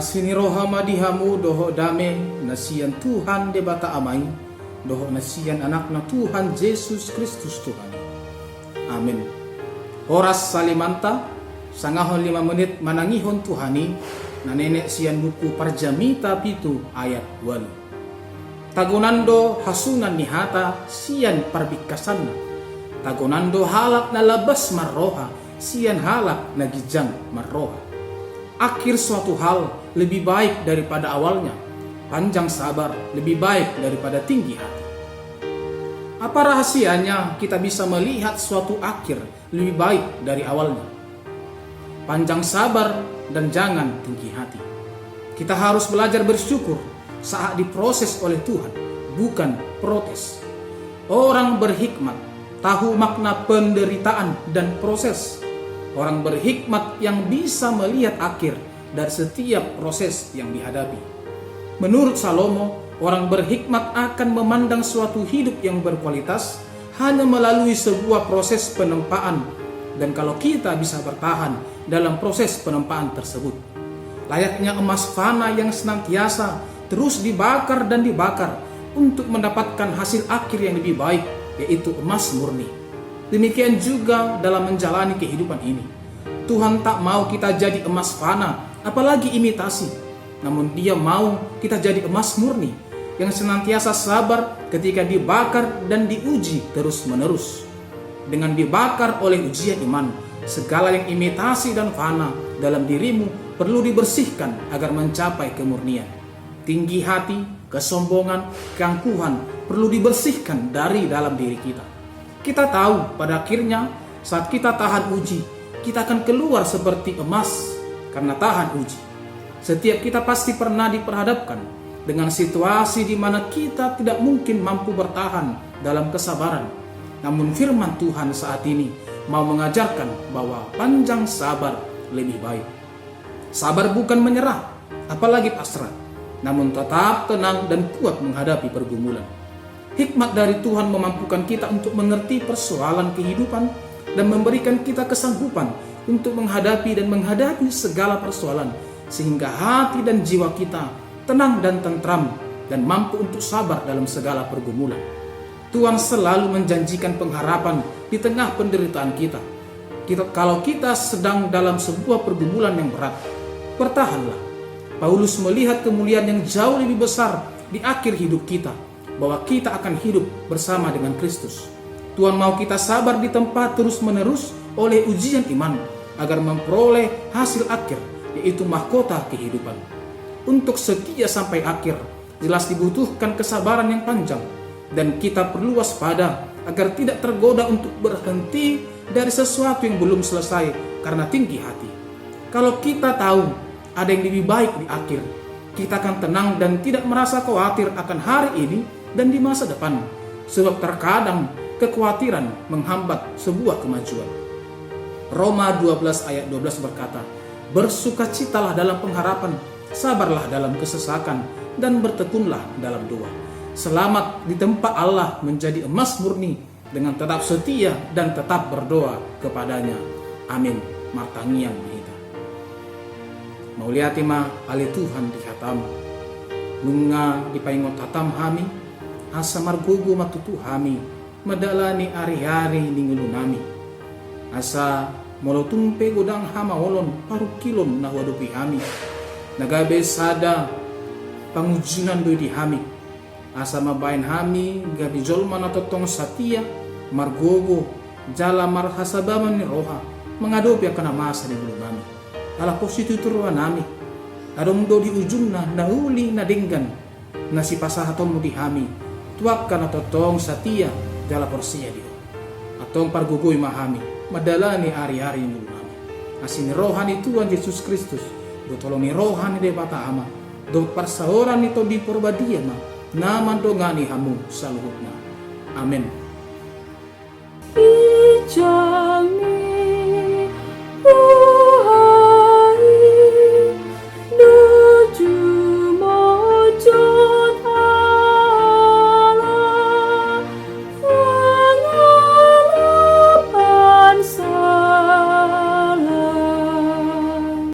Asini rohama dihamu doho dame nasian Tuhan debata amai doho nasian anakna Tuhan Yesus Kristus Tuhan. Amin. Horas salimanta sangahon 5 menit manangihon Tuhani na nenek sian buku Parjamita pitu ayat 8. Tagonando hasunan nihata sian parbikasanna. Tagonando halak na labas marroha sian halak na gijang marroha. Akhir suatu hal lebih baik daripada awalnya. Panjang sabar lebih baik daripada tinggi hati. Apa rahasianya kita bisa melihat suatu akhir lebih baik dari awalnya? Panjang sabar dan jangan tinggi hati. Kita harus belajar bersyukur saat diproses oleh Tuhan, bukan protes. Orang berhikmat tahu makna penderitaan dan proses. Orang berhikmat yang bisa melihat akhir dari setiap proses yang dihadapi. Menurut Salomo, orang berhikmat akan memandang suatu hidup yang berkualitas hanya melalui sebuah proses penempaan. Dan kalau kita bisa bertahan dalam proses penempaan tersebut, layaknya emas fana yang senantiasa terus dibakar dan dibakar untuk mendapatkan hasil akhir yang lebih baik, yaitu emas murni. Demikian juga dalam menjalani kehidupan ini. Tuhan tak mau kita jadi emas fana, apalagi imitasi. Namun Dia mau kita jadi emas murni yang senantiasa sabar ketika dibakar dan diuji terus-menerus. Dengan dibakar oleh ujian iman, segala yang imitasi dan fana dalam dirimu perlu dibersihkan agar mencapai kemurnian. Tinggi hati, kesombongan, keangkuhan perlu dibersihkan dari dalam diri kita. Kita tahu pada akhirnya saat kita tahan uji, kita akan keluar seperti emas karena tahan uji. Setiap kita pasti pernah diperhadapkan dengan situasi di mana kita tidak mungkin mampu bertahan dalam kesabaran. Namun firman Tuhan saat ini mau mengajarkan bahwa panjang sabar lebih baik. Sabar bukan menyerah, apalagi pasrah, namun tetap tenang dan kuat menghadapi pergumulan. Hikmat dari Tuhan memampukan kita untuk mengerti persoalan kehidupan dan memberikan kita kesanggupan untuk menghadapi segala persoalan, sehingga hati dan jiwa kita tenang dan tentram dan mampu untuk sabar dalam segala pergumulan. Tuhan selalu menjanjikan pengharapan di tengah penderitaan kita. Kalau kita sedang dalam sebuah pergumulan yang berat, bertahanlah. Paulus melihat kemuliaan yang jauh lebih besar di akhir hidup kita, bahwa kita akan hidup bersama dengan Kristus. Tuhan mau kita sabar di tempat terus-menerus oleh ujian iman agar memperoleh hasil akhir, yaitu mahkota kehidupan. Untuk setia sampai akhir, jelas dibutuhkan kesabaran yang panjang, dan kita perlu waspada agar tidak tergoda untuk berhenti dari sesuatu yang belum selesai karena tinggi hati. Kalau kita tahu ada yang lebih baik di akhir, kita akan tenang dan tidak merasa khawatir akan hari ini dan di masa depan, sebab terkadang kekhawatiran menghambat sebuah kemajuan. Roma 12 ayat 12 berkata, bersukacitalah dalam pengharapan, sabarlah dalam kesesakan, dan bertekunlah dalam doa. Selamat di tempat Allah menjadi emas murni dengan tetap setia dan tetap berdoa kepadanya. Amin. Martangiang kita. Mauliatima ali Tuhan dihatam. Nunga dipaingot hatam hami, asa margugu matutu hami, madalani ari-ari ningulu nami. Asa molotumpe godang hama wolon parukilon na wadupi hami. Nagabe sada pangujinan do di hami. Asa mabain hami gabi jolma na totong satia margogo jala marhasabaman ni roha mengadopi akan masa di bulu nami. Ala positu turuan nami. Adong do di ujung na nauli na dinggan na si pasahaton mo di hami. Tuwak ka na totong satia jala porsiya dio. Atong pargugoy mahami madala ni ari-ari ni nami. Asin rohan ni Tuhan Yesus Kristus do tolong ni rohan ni debata ama do parsaoran nito di porbadia na naman do ngani hamu saluhut na. Amen. Ijami